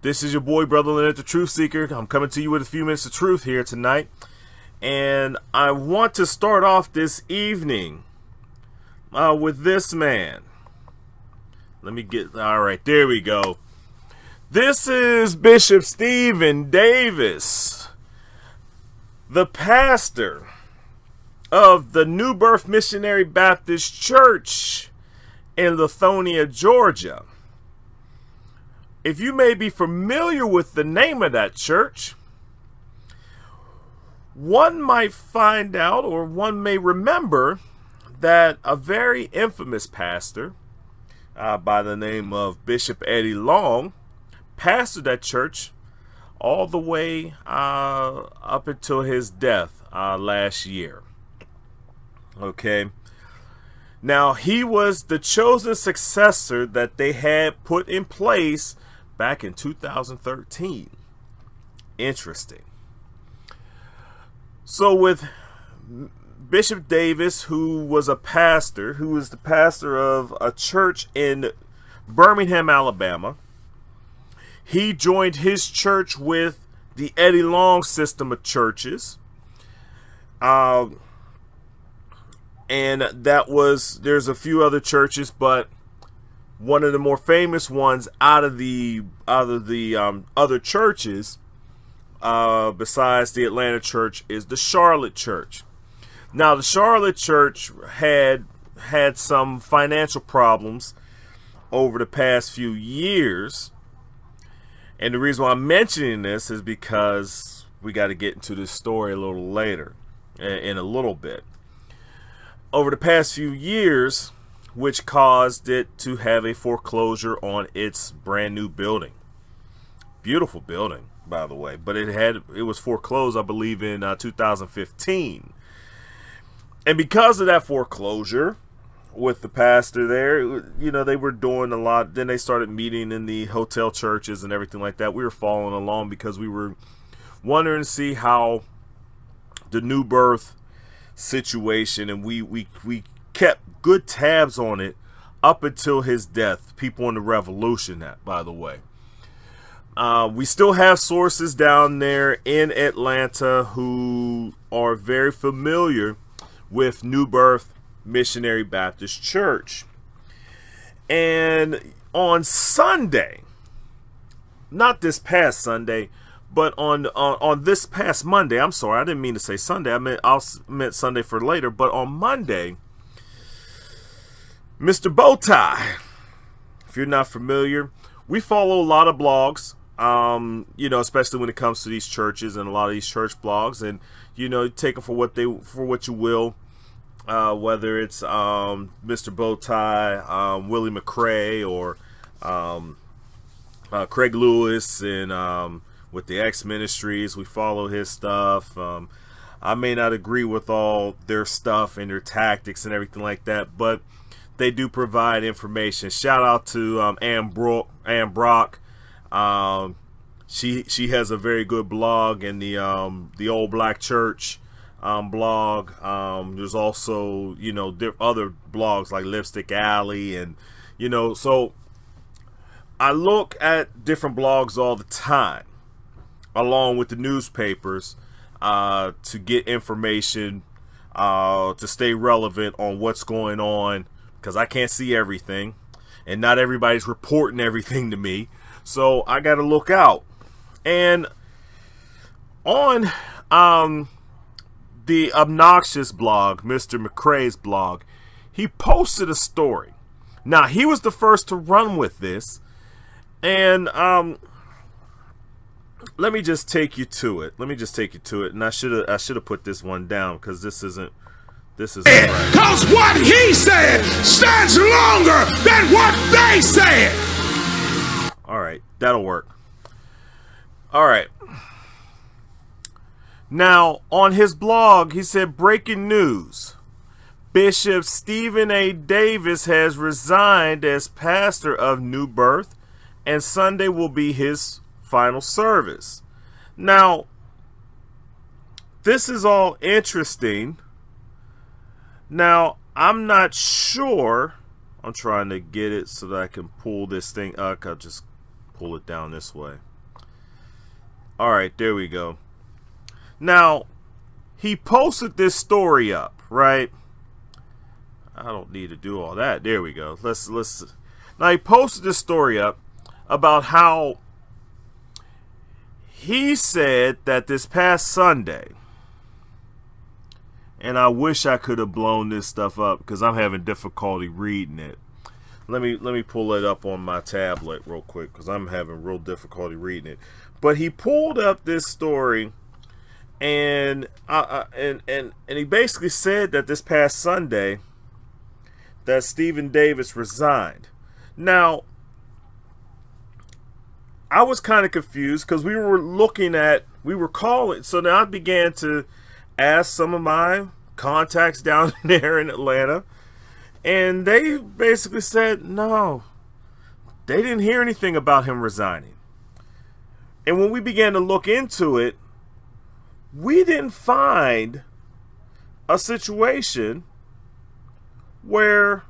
This is your boy, Brother Leonard, the Truth Seeker. I'm coming to you with a few minutes of truth here tonight. And I want to start off this evening with this man. Let me get, all right, there we go. This is Bishop Stephen Davis, the pastor of the New Birth Missionary Baptist Church in Lithonia, Georgia. If you may be familiar with the name of that church, one might find out, or one may remember, that a very infamous pastor by the name of Bishop Eddie Long pastored that church all the way up until his death last year. Okay. Now, he was the chosen successor that they had put in place back in 2013. Interesting. So with Bishop Davis, who was a pastor, who was the pastor of a church in Birmingham, Alabama, he joined his church with the Eddie Long system of churches. And that was, there's a few other churches, but one of the more famous ones out of the other churches, besides the Atlanta church, is the Charlotte church. Now, the Charlotte church had some financial problems over the past few years. And the reason why I'm mentioning this is because we got to get into this story a little later, in a little bit. Over the past few years, which caused it to have a foreclosure on its brand new building. Beautiful building, by the way, but it was foreclosed, I believe, in 2015. And because of that foreclosure with the pastor there, you know, they were doing a lot. Then they started meeting in the hotel churches and everything like that. We were following along because we were wondering to see how the new birth situation, and we kept good tabs on it up until his death. People in the revolution, that, by the way. We still have sources down there in Atlanta who are very familiar with New Birth Missionary Baptist Church. And on Sunday, not this past Sunday, but on this past Monday, I'm sorry, I didn't mean to say Sunday. I meant Sunday for later. But on Monday, Mr. Bowtie, if you're not familiar, we follow a lot of blogs, you know, especially when it comes to these churches and a lot of these church blogs, and you know, take them for what you will, whether it's Mr. Bowtie, Willie McRae, or Craig Lewis, and with the X Ministries, we follow his stuff. I may not agree with all their stuff and their tactics and everything like that, but they do provide information. Shout out to Ann Brock. She has a very good blog in the Old Black Church blog. There's also, you know, other blogs like Lipstick Alley, and you know, so I look at different blogs all the time, along with the newspapers, to get information, to stay relevant on what's going on, because I can't see everything, and not everybody's reporting everything to me, so I got to look out. And on the obnoxious blog, Mr. McRae's blog, he posted a story. Now, he was the first to run with this, and let me just take you to it. And I should have put this one down, because this isn't right. Because what he said stands longer than what they said. All right, that'll work. All right. Now, on his blog, he said, breaking news. Bishop Stephen A. Davis has resigned as pastor of New Birth, and Sunday will be his final service. Now, this is all interesting. Now, I'm not sure. I'm trying to get it so that I can pull this thing up. I'll just pull it down this way. All right, there we go. Now, he posted this story up, right? I don't need to do all that. There we go. Let's. Now, he posted this story up about how he said that this past Sunday, and I wish I could have blown this stuff up because I'm having difficulty reading it. Let me pull it up on my tablet real quick because I'm having real difficulty reading it. But he pulled up this story, and he basically said that this past Sunday that Stephen Davis resigned. Now, I was kind of confused because we were calling. So now I began to ask some of my contacts down there in Atlanta, and they basically said no, they didn't hear anything about him resigning. And when we began to look into it, we didn't find a situation where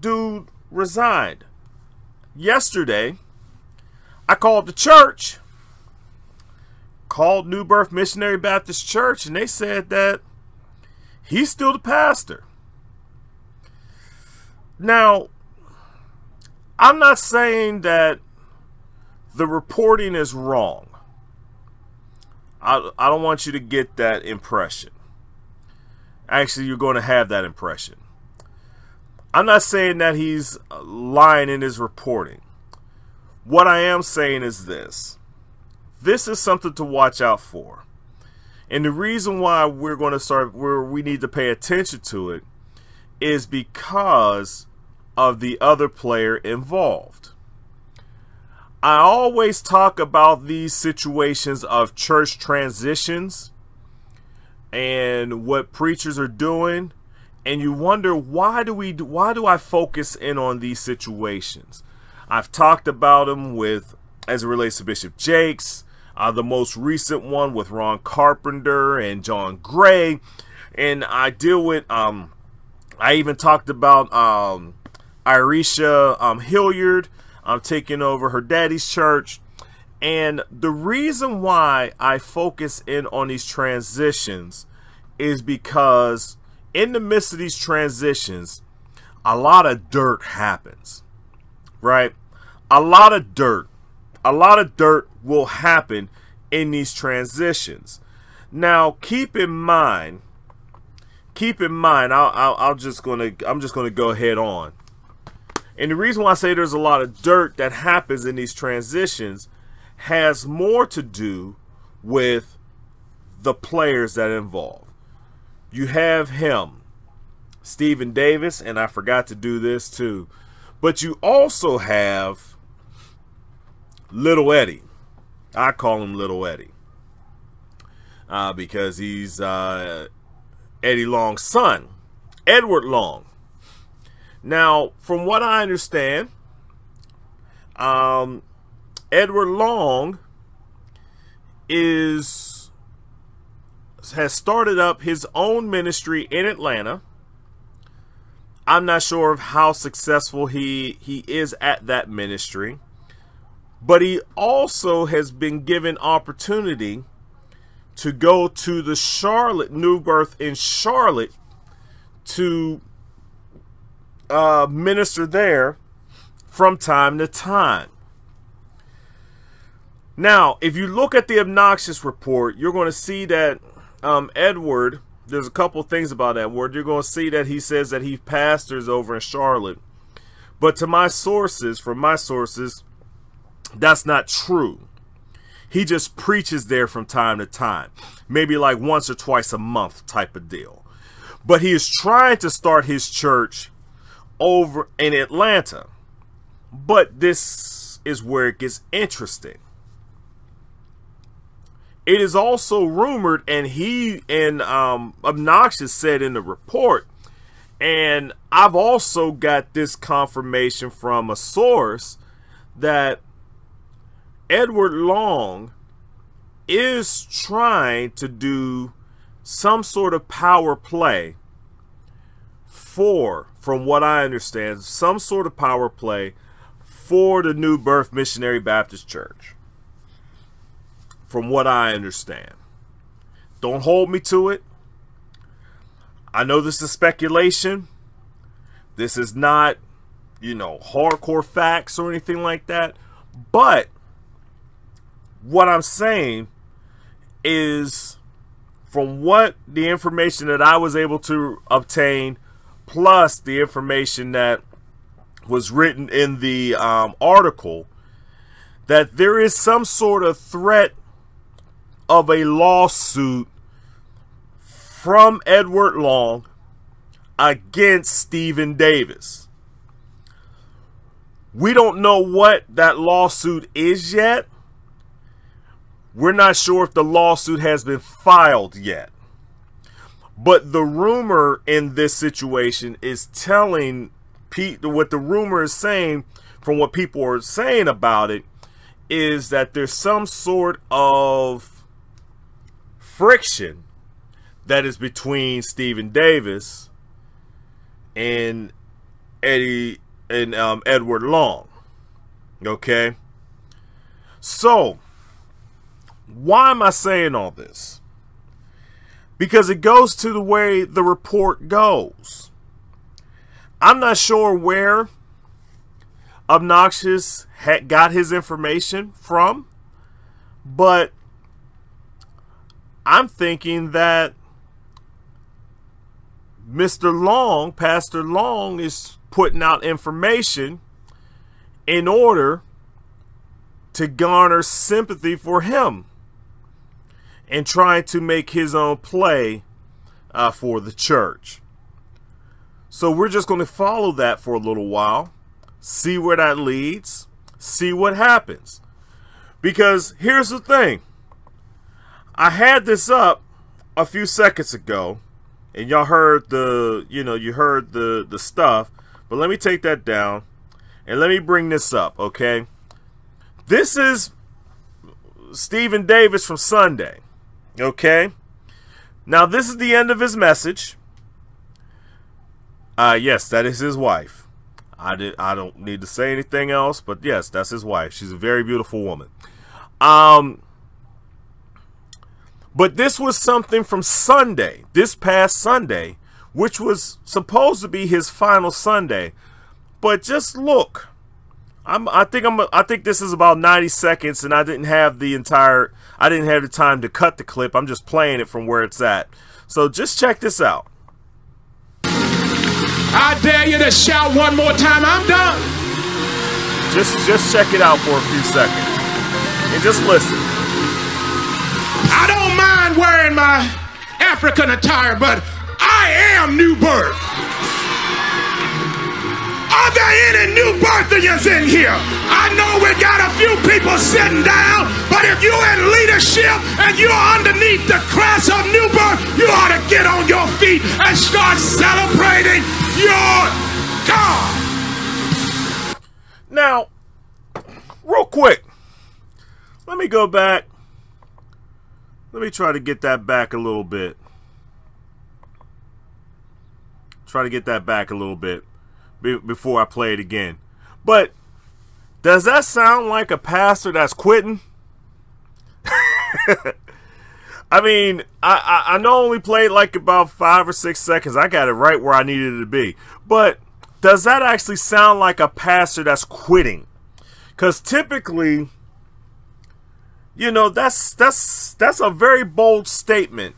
dude resigned. Yesterday, I called the church, called New Birth Missionary Baptist Church, and they said that he's still the pastor. Now, I'm not saying that the reporting is wrong. I don't want you to get that impression. Actually, you're going to have that impression. I'm not saying that he's lying in his reporting. What I am saying is this. This is something to watch out for. And the reason why we're going to start where we need to pay attention to it is because of the other player involved. I always talk about these situations of church transitions and what preachers are doing, and you wonder why do I focus in on these situations? I've talked about them as it relates to Bishop Jakes, the most recent one with Ron Carpenter and John Gray, and I deal with I even talked about Irisha Hilliard taking over her daddy's church. And the reason why I focus in on these transitions is because in the midst of these transitions, a lot of dirt happens, right? A lot of dirt will happen in these transitions. Now, keep in mind, I'm just gonna go head on. And the reason why I say there's a lot of dirt that happens in these transitions has more to do with the players that are involved. You have him, Stephen Davis, and I forgot to do this too. But you also have Little Eddie. I call him Little Eddie because he's Eddie Long's son, Edward Long. Now, from what I understand, Edward Long has started up his own ministry in Atlanta. I'm not sure of how successful he is at that ministry, but he also has been given opportunity to go to the Charlotte New Birth in Charlotte to minister there from time to time. Now, if you look at the obnoxious report, you're going to see that Edward, there's a couple things about Edward. You're going to see that he says that he pastors over in Charlotte. But from my sources, that's not true. He just preaches there from time to time. Maybe like once or twice a month type of deal. But he is trying to start his church over in Atlanta. But this is where it gets interesting. It is also rumored, and Obnoxious said in the report, and I've also got this confirmation from a source, that Edward Long is trying to do some sort of power play from what I understand, some sort of power play for the New Birth Missionary Baptist Church. from what I understand. Don't hold me to it. I know this is speculation. This is not, hardcore facts or anything like that. But what I'm saying is, from what the information that I was able to obtain, plus the information that was written in the article, that there is some sort of threat of a lawsuit from Edward Long against Stephen Davis. We don't know what that lawsuit is yet. We're not sure if the lawsuit has been filed yet. But the rumor in this situation is telling what the rumor is saying, from what people are saying about it, is that there's some sort of friction that is between Stephen Davis and Edward Long. Okay? So, why am I saying all this? Because it goes to the way the report goes. I'm not sure where Obnoxious got his information from, but I'm thinking that Mr. Long, Pastor Long, is putting out information in order to garner sympathy for him and trying to make his own play for the church. So we're just going to follow that for a little while, see where that leads, see what happens. Because here's the thing. I had this up a few seconds ago, and y'all heard you heard the stuff, but let me take that down and let me bring this up, okay? This is Stephen Davis from Sunday, okay? Now, this is the end of his message. Yes, that is his wife. I don't need to say anything else, but yes, that's his wife. She's a very beautiful woman. But this was something from Sunday, this past Sunday, which was supposed to be his final Sunday. But just look, I think this is about 90 seconds, and I didn't have the time to cut the clip. I'm just playing it from where it's at. So just check this out. I dare you to shout one more time. I'm done. Just check it out for a few seconds and just listen. I don't mind wearing my African attire, but I am new birth. Are there any new birthers in here? I know we got a few people sitting down, but if you're in leadership and you're underneath the crest of new birth, you ought to get on your feet and start celebrating your God. Now, real quick, let me go back. Let me try to get that back a little bit. Before I play it again. But does that sound like a pastor that's quitting? I mean, I know I only played like about 5 or 6 seconds. I got it right where I needed it to be. But does that actually sound like a pastor that's quitting? Because typically, that's a very bold statement.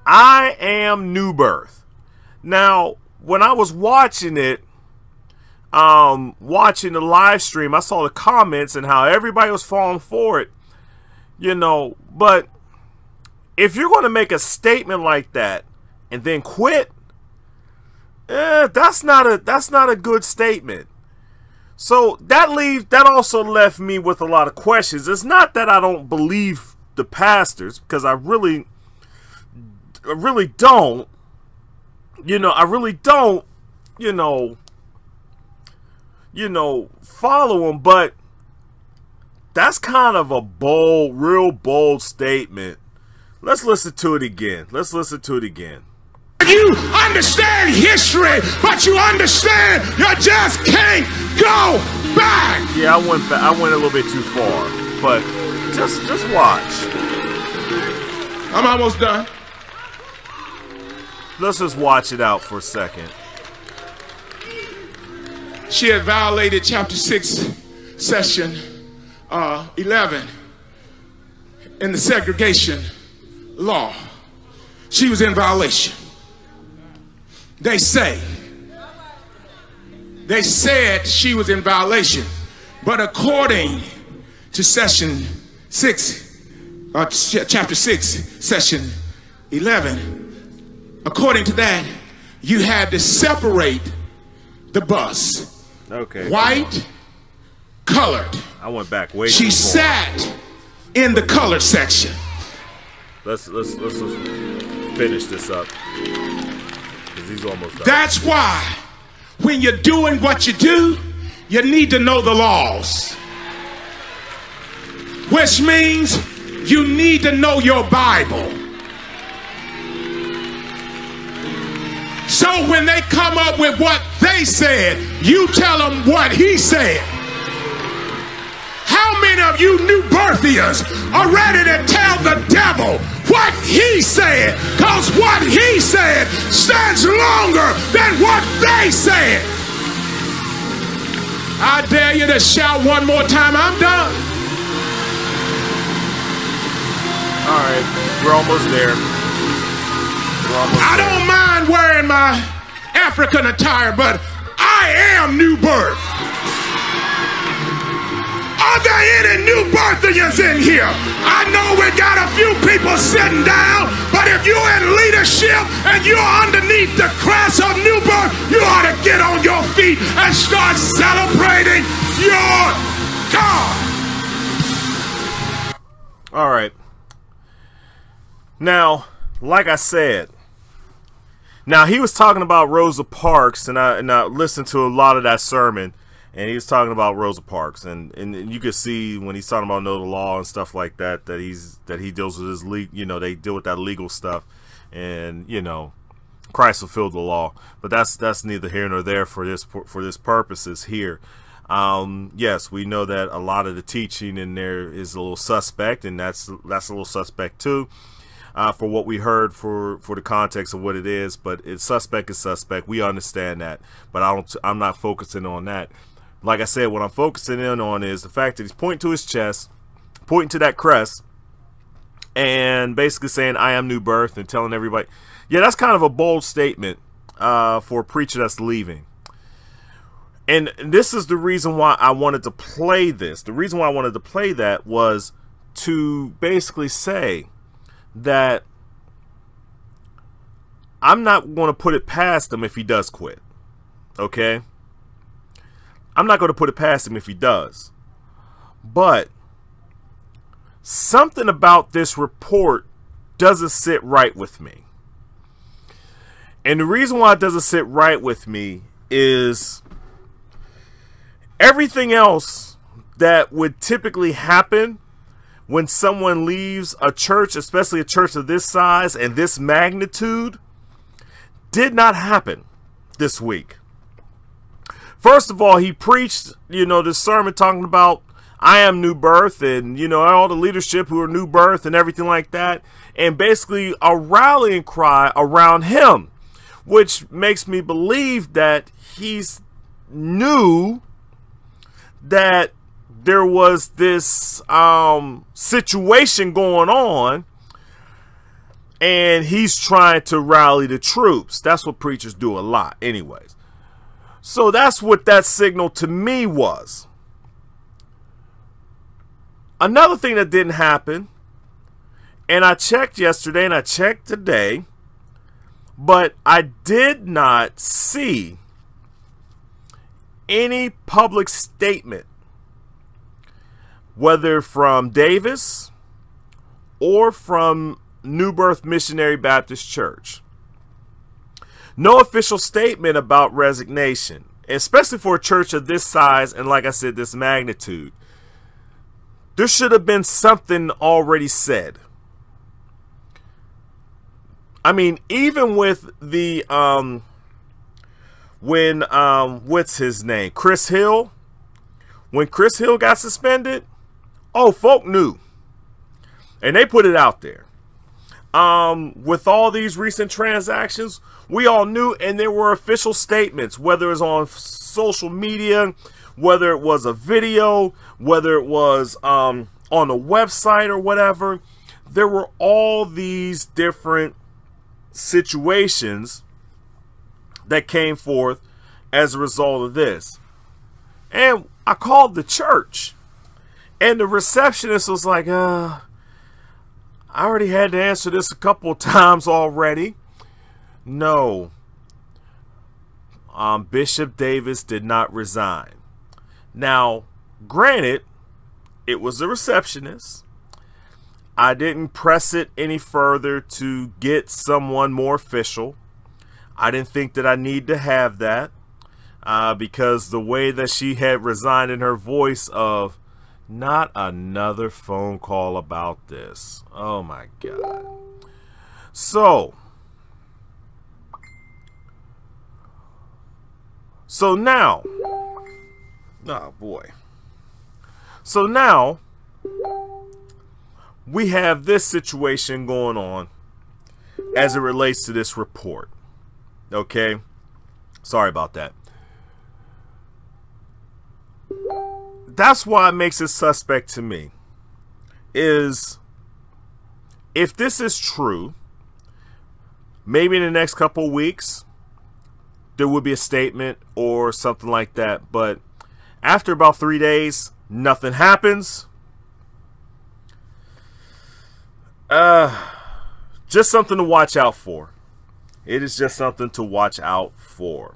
I am new birth. Now, when I was watching it, watching the live stream, I saw the comments and how everybody was falling for it, but if you're going to make a statement like that and then quit, that's not a good statement. So that also left me with a lot of questions. It's not that I don't believe the pastors, because I really don't. I really don't, follow them, but that's kind of a real bold statement. Let's listen to it again. You understand history, but you understand you just can't go back. Yeah, I went a little bit too far, but Just watch. I'm almost done. Let's just watch it out for a second. She had violated chapter 6, section 11 in the segregation law. She was in violation. They said she was in violation, but according to section 6, chapter 6, section 11, according to that, you had to separate the bus. Okay. White, colored. I went back way too She far. sat in the colored section. Let's finish this up, because he's almost done. That's why when you're doing what you do, you need to know the laws. Which means you need to know your Bible. So when they come up with what they said, you tell them what he said. How many of you new birthians are ready to tell the devil what he said? Because what he said stands longer than what they said. I dare you to shout one more time. I'm done. All right, we're almost there. I don't mind wearing my African attire, but I am new birth. Are there any new birthers in here? I know we got a few people sitting down, but if you're in leadership and you're underneath the crest of new birth, you ought to get on your feet and start celebrating your God. All right. Now, like I said, now he was talking about Rosa Parks, and I listened to a lot of that sermon, and he was talking about Rosa Parks, and you could see when he's talking about know the law and stuff like that, that he deals with his they deal with that legal stuff, and Christ fulfilled the law, but that's neither here nor there for this purposes here. Yes, we know that a lot of the teaching in there is a little suspect, and that's a little suspect too. For what we heard, for the context of what it is, but it's suspect is suspect. We understand that, but I'm not focusing on that. Like I said, what I'm focusing in on is the fact that he's pointing to his chest, pointing to that crest, and basically saying, "I am new birth," and telling everybody. Yeah, that's kind of a bold statement for a preacher that's leaving. And this is the reason why I wanted to play this. The reason why I wanted to play that was to basically say that I'm not going to put it past him if he does quit. Okay? I'm not going to put it past him if he does. But something about this report doesn't sit right with me. And the reason why it doesn't sit right with me is everything else that would typically happen when someone leaves a church, especially a church of this size and this magnitude, did not happen this week. First of all, he preached, this sermon talking about I am new birth, and, all the leadership who are new birth and everything like that, and basically a rallying cry around him, which makes me believe that he's knew that there was this situation going on, and he's trying to rally the troops. That's what preachers do a lot anyways. So that's what that signal to me was. Another thing that didn't happen, and I checked yesterday and I checked today, but I did not see any public statement, whether from Davis or from Birth Missionary Baptist Church. No official statement about resignation, especially for a church of this size and, like I said, this magnitude. There should have been something already said. I mean, even with the what's his name? Chris Hill. When Chris Hill got suspended, folk knew. And they put it out there. With all these recent transactions, we all knew, and there were official statements, whether it was on social media, whether it was a video, whether it was on a website or whatever. There were all these different situations that came forth as a result of this. And I called the church, and the receptionist was like, I already had to answer this a couple of times already. No. Bishop Davis did not resign. Now, granted, it was the receptionist. I didn't press it any further to get someone more official. I didn't think that I need to have that because the way that she had resigned in her voice of, not another phone call about this. Oh my God. So now, oh boy. So now we have this situation going on as it relates to this report. Okay? Sorry about that. That's why it makes it suspect to me, is if this is true, maybe in the next couple of weeks there would be a statement or something like that, but after about 3 days nothing happens. Just something to watch out for. It is just something to watch out for.